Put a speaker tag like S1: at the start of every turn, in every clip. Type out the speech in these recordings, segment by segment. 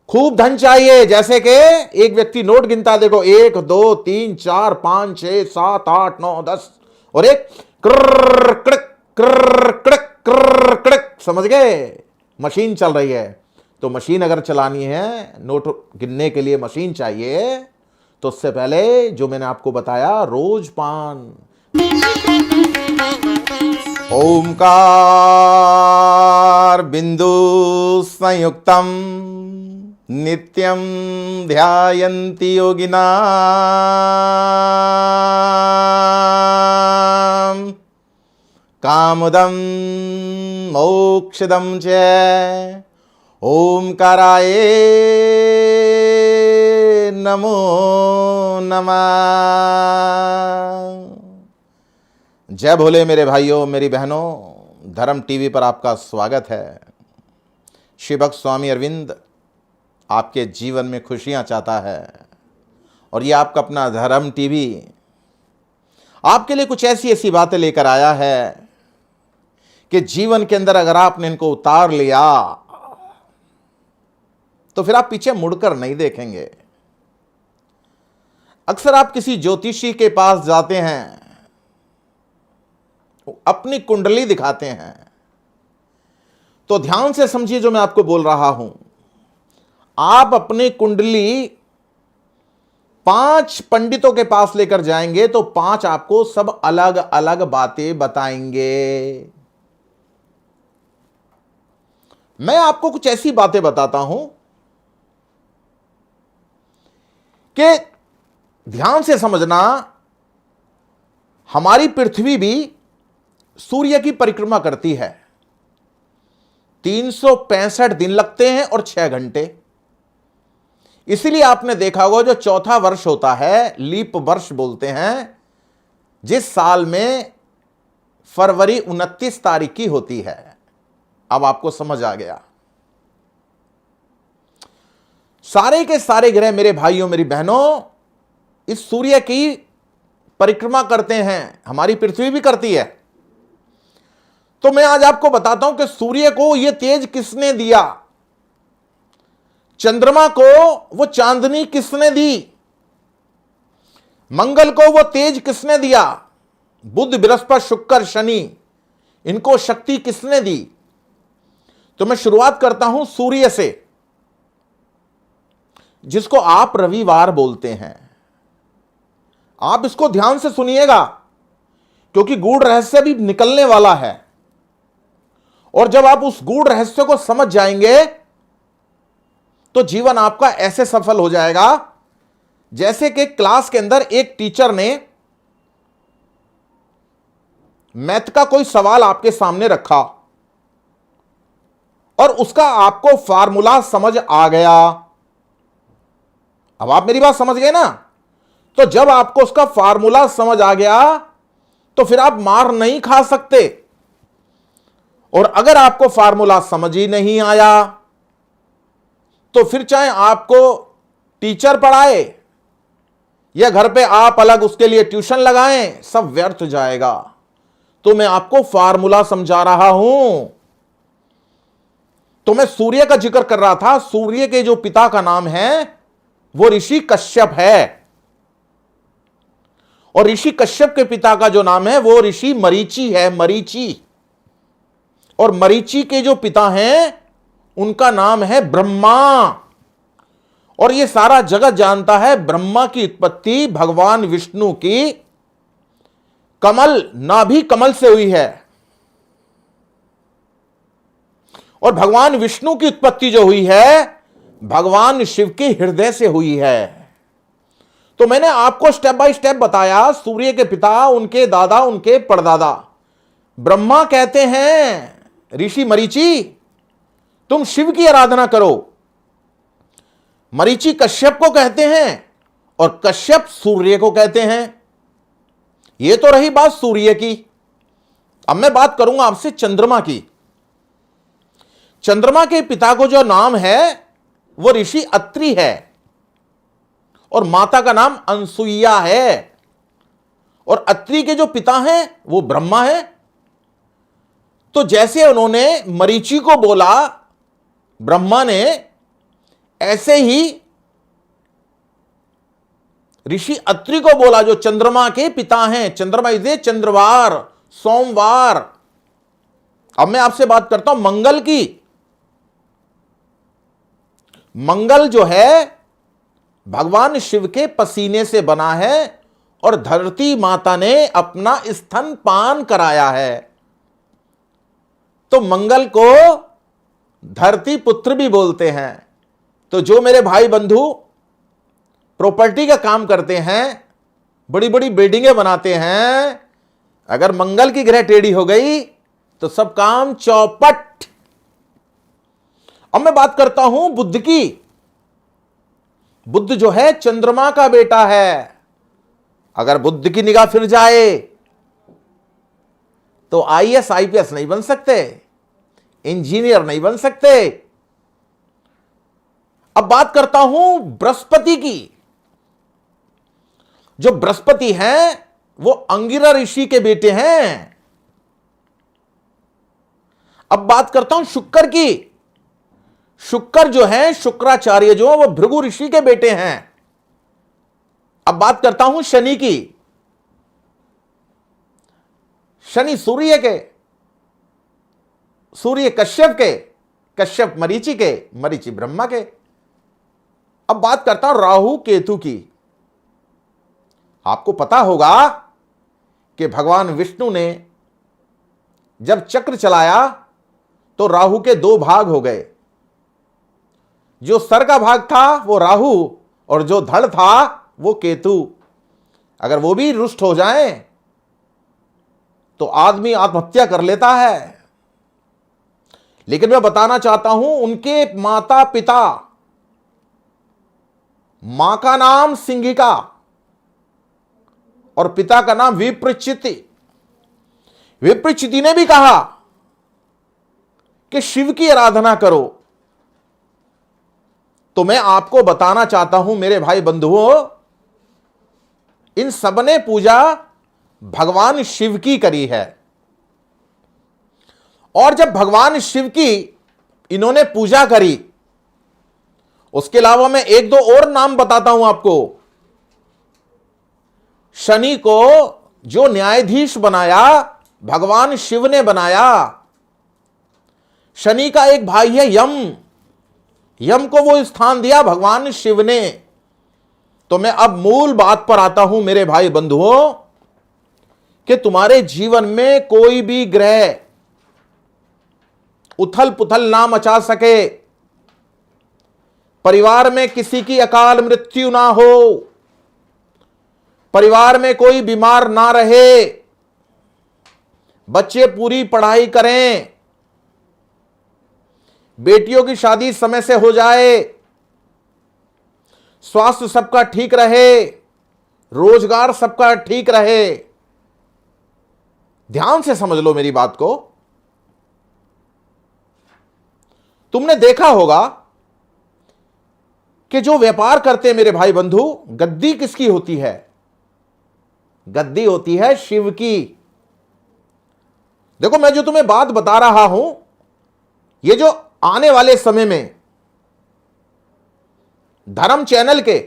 S1: खूब धन चाहिए, जैसे कि एक व्यक्ति नोट गिनता है, देखो 1 2 3 4 5 6 7 8 9 10 और एक कृर कृक कृर कृक कृर कृक, समझ गए? मशीन चल रही है। तो मशीन अगर चलानी है, नोट गिनने के लिए मशीन चाहिए, तो उससे पहले जो मैंने आपको बताया, रोज पान। ओमकार बिंदु संयुक्तम नित्यं ध्यायन्ति योगिना कामदं मोक्षदं च ओमकाराय नमो नमः। जय भोले मेरे भाइयों, मेरी बहनों, धर्म टीवी पर आपका स्वागत है। शिव भक्त स्वामी अरविंद आपके जीवन में खुशियां चाहता है और ये आपका अपना धर्म टीवी आपके लिए कुछ ऐसी ऐसी बातें लेकर आया है कि जीवन के अंदर अगर आपने इनको उतार लिया तो फिर आप पीछे मुड़कर नहीं देखेंगे। अक्सर आप किसी ज्योतिषी के पास जाते हैं, अपनी कुंडली दिखाते हैं, तो ध्यान से समझिए जो मैं आपको बोल रहा हूं। आप अपनी कुंडली 5 पंडितों के पास लेकर जाएंगे तो 5 आपको सब अलग अलग बातें बताएंगे। मैं आपको कुछ ऐसी बातें बताता हूं कि ध्यान से समझना। हमारी पृथ्वी भी सूर्य की परिक्रमा करती है। 365 दिन लगते हैं और 6 घंटे। इसीलिए आपने देखा होगा जो चौथा वर्ष होता है, लीप वर्ष बोलते हैं, जिस साल में फरवरी 29 तारीख की होती है। अब आपको समझ आ गया। सारे के सारे ग्रह मेरे भाइयों मेरी बहनों इस सूर्य की परिक्रमा करते हैं। हमारी पृथ्वी भी करती है। तो मैं आज आपको बताता हूं कि सूर्य को यह तेज किसने दिया, चंद्रमा को वो चांदनी किसने दी, मंगल को वो तेज किसने दिया, बुध बृहस्पति शुक्र शनि इनको शक्ति किसने दी। तो मैं शुरुआत करता हूं सूर्य से, जिसको आप रविवार बोलते हैं। आप इसको ध्यान से सुनिएगा क्योंकि गूढ़ रहस्य भी निकलने वाला है। और जब आप उस गूढ़ रहस्य को समझ जाएंगे तो जीवन आपका ऐसे सफल हो जाएगा जैसे कि क्लास के अंदर एक टीचर ने मैथ का कोई सवाल आपके सामने रखा और उसका आपको फार्मूला समझ आ गया। अब आप मेरी बात समझ गए ना? तो जब आपको उसका फार्मूला समझ आ गया तो फिर आप मार नहीं खा सकते। और अगर आपको फार्मूला समझ ही नहीं आया तो फिर चाहे आपको टीचर पढ़ाए या घर पे आप अलग उसके लिए ट्यूशन लगाएं, सब व्यर्थ जाएगा। तो मैं आपको फार्मूला समझा रहा हूं। तो मैं सूर्य का जिक्र कर रहा था। सूर्य के जो पिता का नाम है वो ऋषि कश्यप है और ऋषि कश्यप के पिता का जो नाम है वो ऋषि मरीचि है, मरीचि। और मरीचि के जो पिता हैं उनका नाम है ब्रह्मा। और यह सारा जगत जानता है ब्रह्मा की उत्पत्ति भगवान विष्णु की कमल, नाभि कमल से हुई है। और भगवान विष्णु की उत्पत्ति जो हुई है भगवान शिव के हृदय से हुई है। तो मैंने आपको स्टेप बाय स्टेप बताया। सूर्य के पिता, उनके दादा, उनके परदादा। ब्रह्मा कहते हैं ऋषि मरीचि तुम शिव की आराधना करो। मरीचि कश्यप को कहते हैं और कश्यप सूर्य को कहते हैं। यह तो रही बात सूर्य की। अब मैं बात करूंगा आपसे चंद्रमा की। चंद्रमा के पिता को जो नाम है वो ऋषि अत्रि है और माता का नाम अनसुईया है। और अत्रि के जो पिता हैं वो ब्रह्मा है। तो जैसे उन्होंने मरीचि को बोला, ब्रह्मा ने ऐसे ही ऋषि अत्रि को बोला, जो चंद्रमा के पिता हैं। चंद्रमा इसे चंद्रवार, सोमवार। अब मैं आपसे बात करता हूं मंगल की। मंगल जो है भगवान शिव के पसीने से बना है और धरती माता ने अपना स्तन पान कराया है। तो मंगल को धरती पुत्र भी बोलते हैं। तो जो मेरे भाई बंधु प्रॉपर्टी का काम करते हैं, बड़ी बड़ी बिल्डिंगें बनाते हैं, अगर मंगल की ग्रह टेढ़ी हो गई तो सब काम चौपट। अब मैं बात करता हूं बुध की। बुध जो है चंद्रमा का बेटा है। अगर बुध की निगाह फिर जाए तो आईएएस आईपीएस नहीं बन सकते, इंजीनियर नहीं बन सकते। अब बात करता हूं बृहस्पति की। जो बृहस्पति हैं वो अंगिरा ऋषि के बेटे हैं। अब बात करता हूं शुक्र की। शुक्र जो है, शुक्राचार्य जो है, वो भृगु ऋषि के बेटे हैं। अब बात करता हूं शनि की। शनि सूर्य कश्यप के, कश्यप मरीचि के, मरीचि ब्रह्मा के। अब बात करता हूं राहु केतु की। आपको पता होगा कि भगवान विष्णु ने जब चक्र चलाया तो राहु के दो भाग हो गए। जो सर का भाग था वो राहु और जो धड़ था वो केतु। अगर वो भी रुष्ट हो जाए तो आदमी आत्महत्या कर लेता है। लेकिन मैं बताना चाहता हूं उनके माता पिता, मां का नाम सिंहिका और पिता का नाम विप्रचिति। विप्रचिति ने भी कहा कि शिव की आराधना करो। तो मैं आपको बताना चाहता हूं मेरे भाई बंधुओं, इन सबने पूजा भगवान शिव की करी है। और जब भगवान शिव की इन्होंने पूजा करी, उसके अलावा मैं एक दो और नाम बताता हूं आपको। शनि को जो न्यायाधीश बनाया भगवान शिव ने बनाया। शनि का एक भाई है यम। यम को वो स्थान दिया भगवान शिव ने। तो मैं अब मूल बात पर आता हूं मेरे भाई बंधुओं, कि तुम्हारे जीवन में कोई भी ग्रह उथल पुथल ना मचा सके, परिवार में किसी की अकाल मृत्यु ना हो, परिवार में कोई बीमार ना रहे, बच्चे पूरी पढ़ाई करें, बेटियों की शादी समय से हो जाए, स्वास्थ्य सबका ठीक रहे, रोजगार सबका ठीक रहे। ध्यान से समझ लो मेरी बात को। तुमने देखा होगा कि जो व्यापार करते हैं मेरे भाई बंधु, गद्दी किसकी होती है? गद्दी होती है शिव की। देखो, मैं जो तुम्हें बात बता रहा हूं, ये जो आने वाले समय में धर्म चैनल के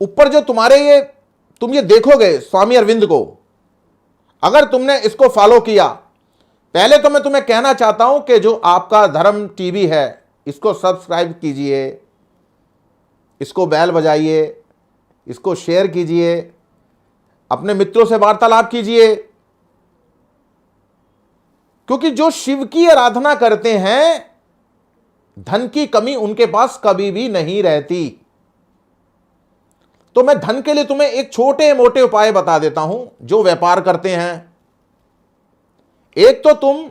S1: ऊपर जो तुम ये देखोगे स्वामी अरविंद को, अगर तुमने इसको फॉलो किया, पहले तो मैं तुम्हें कहना चाहता हूं कि जो आपका धर्म टीवी है, इसको सब्सक्राइब कीजिए, इसको बेल बजाइए, इसको शेयर कीजिए, अपने मित्रों से वार्तालाप कीजिए। क्योंकि जो शिव की आराधना करते हैं, धन की कमी उनके पास कभी भी नहीं रहती। तो मैं धन के लिए तुम्हें एक छोटे मोटे उपाय बता देता हूं जो व्यापार करते हैं। एक तो तुम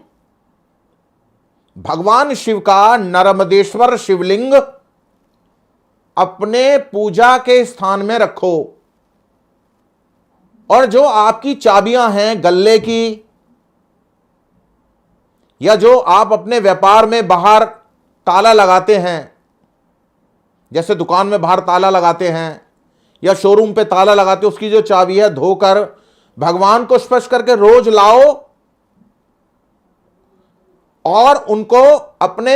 S1: भगवान शिव का नर्मदेश्वर शिवलिंग अपने पूजा के स्थान में रखो, और जो आपकी चाबियां हैं गल्ले की, या जो आप अपने व्यापार में बाहर ताला लगाते हैं, जैसे दुकान में बाहर ताला लगाते हैं या शोरूम पे ताला लगाते, उसकी जो चाबी है धोकर भगवान को स्पर्श करके रोज लाओ और उनको अपने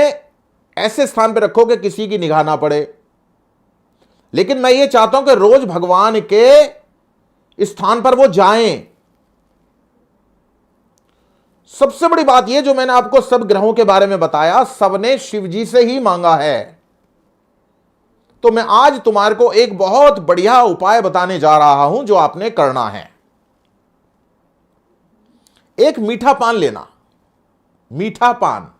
S1: ऐसे स्थान पे रखो कि किसी की निगाह ना पड़े। लेकिन मैं ये चाहता हूं कि रोज भगवान के स्थान पर वो जाएं। सबसे बड़ी बात यह, जो मैंने आपको सब ग्रहों के बारे में बताया, सबने शिव जी से ही मांगा है। तो मैं आज तुम्हारे को एक बहुत बढ़िया उपाय बताने जा रहा हूं जो आपने करना है। एक मीठा पान लेना, मीठा पान।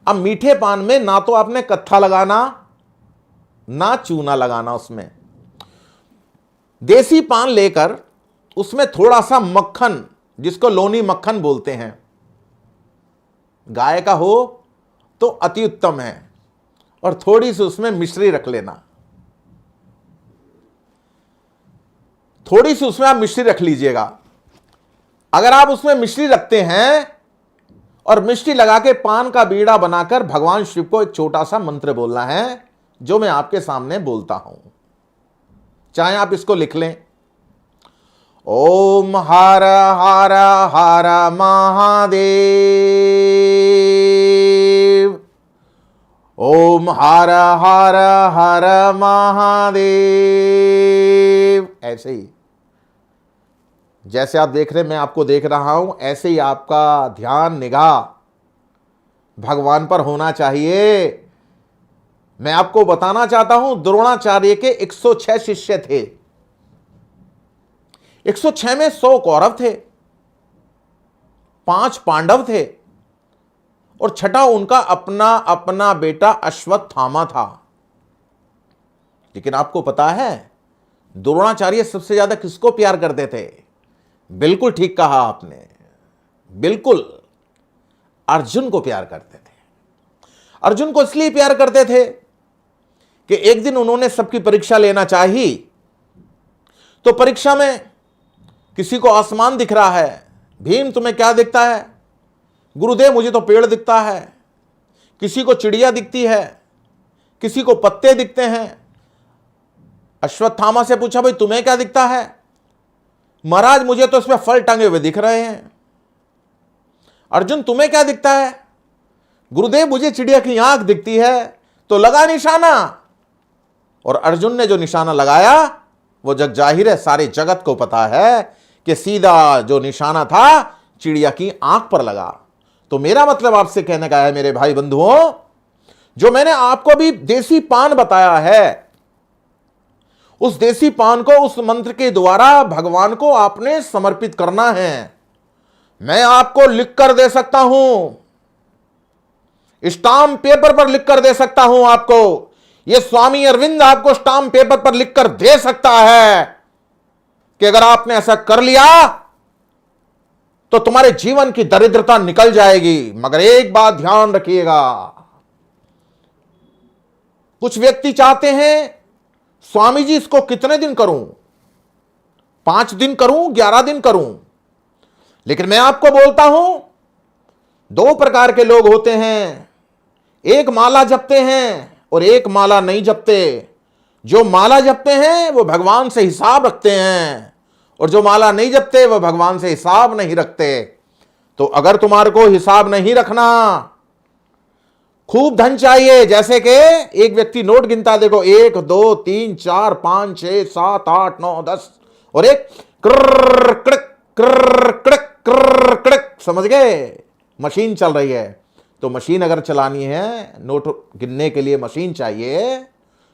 S1: अब मीठे पान में ना तो आपने कत्था लगाना ना चूना लगाना, उसमें देसी पान लेकर उसमें थोड़ा सा मक्खन, जिसको लोनी मक्खन बोलते हैं, गाय का हो तो अति उत्तम है, और थोड़ी सी उसमें मिश्री रख लेना। थोड़ी सी उसमें आप मिश्री रख लीजिएगा। अगर आप उसमें मिश्री रखते हैं और मिश्री लगा के पान का बीड़ा बनाकर भगवान शिव को एक छोटा सा मंत्र बोलना है, जो मैं आपके सामने बोलता हूं। चाहे आप इसको लिख लें। ओम हर हर हर महादेव, ओम हर हर हर महादेव। ऐसे ही जैसे आप देख रहे हैं, मैं आपको देख रहा हूं, ऐसे ही आपका ध्यान निगाह भगवान पर होना चाहिए। मैं आपको बताना चाहता हूं, द्रोणाचार्य के 106 शिष्य थे। 106 में 100 कौरव थे, 5 पांडव थे, और छठा उनका अपना अपना बेटा अश्वत्थामा था। लेकिन आपको पता है द्रोणाचार्य सबसे ज्यादा किसको प्यार करते थे? बिल्कुल ठीक कहा आपने, बिल्कुल अर्जुन को प्यार करते थे। अर्जुन को इसलिए प्यार करते थे कि एक दिन उन्होंने सबकी परीक्षा लेना चाही। तो परीक्षा में किसी को आसमान दिख रहा है। भीम, तुम्हें क्या दिखता है? गुरुदेव, मुझे तो पेड़ दिखता है। किसी को चिड़िया दिखती है, किसी को पत्ते दिखते हैं। अश्वत्थामा से पूछा, भाई तुम्हें क्या दिखता है? महाराज, मुझे तो इसमें फल टंगे हुए दिख रहे हैं। अर्जुन, तुम्हें क्या दिखता है? गुरुदेव, मुझे चिड़िया की आंख दिखती है। तो लगा निशाना, और अर्जुन ने जो निशाना लगाया वो जग जाहिर है, सारे जगत को पता है कि सीधा जो निशाना था चिड़िया की आंख पर लगा। तो मेरा मतलब आपसे कहने का है मेरे भाई बंधुओं, जो मैंने आपको अभी देसी पान बताया है, उस देसी पान को उस मंत्र के द्वारा भगवान को आपने समर्पित करना है। मैं आपको लिख कर दे सकता हूं, स्टाम्प पेपर पर लिख कर दे सकता हूं आपको। यह स्वामी अरविंद आपको स्टाम्प पेपर पर लिख कर दे सकता है कि अगर आपने ऐसा कर लिया तो तुम्हारे जीवन की दरिद्रता निकल जाएगी। मगर एक बात ध्यान रखिएगा, कुछ व्यक्ति चाहते हैं, स्वामी जी इसको कितने दिन करूं? 5 दिन करूं, 11 दिन करूं? लेकिन मैं आपको बोलता हूं, 2 प्रकार के लोग होते हैं। एक माला जपते हैं और एक माला नहीं जपते। जो माला जपते हैं वो भगवान से हिसाब रखते हैं, और जो माला नहीं जपते वो भगवान से हिसाब नहीं रखते। तो अगर तुम्हारे को हिसाब नहीं रखना, खूब धन चाहिए, जैसे कि एक व्यक्ति नोट गिनता, देखो 1 2 3 4 5 6 7 8 9 10, और एक क्र क्रक क्र क्रक क्र क्रक, समझ गए? मशीन चल रही है। तो मशीन अगर चलानी है, नोट गिनने के लिए मशीन चाहिए,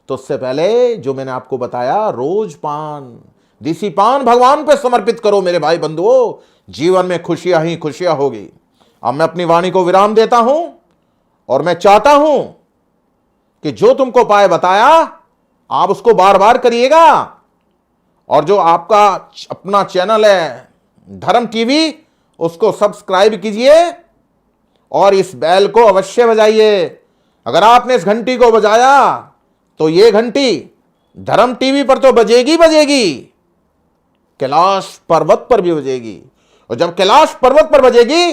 S1: तो उससे पहले जो मैंने आपको बताया, रोज पान, देसी पान भगवान पे समर्पित करो मेरे भाई बंधुओं। जीवन में खुशियां ही खुशियां होगी। अब मैं अपनी वाणी को विराम देता हूं, और मैं चाहता हूं कि जो तुमको उपाय बताया आप उसको बार बार करिएगा। और जो आपका अपना चैनल है धर्म टीवी, उसको सब्सक्राइब कीजिए और इस बेल को अवश्य बजाइए। अगर आपने इस घंटी को बजाया तो ये घंटी धर्म टीवी पर तो बजेगी बजेगी, कैलाश पर्वत पर भी बजेगी। और जब कैलाश पर्वत पर बजेगी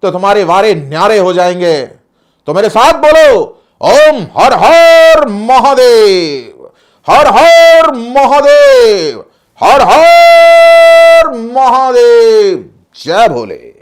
S1: तो तुम्हारे वारे न्यारे हो जाएंगे। तो मेरे साथ बोलो, ओम हर हर महादेव, हर हर महादेव, हर हर महादेव। जय भोले।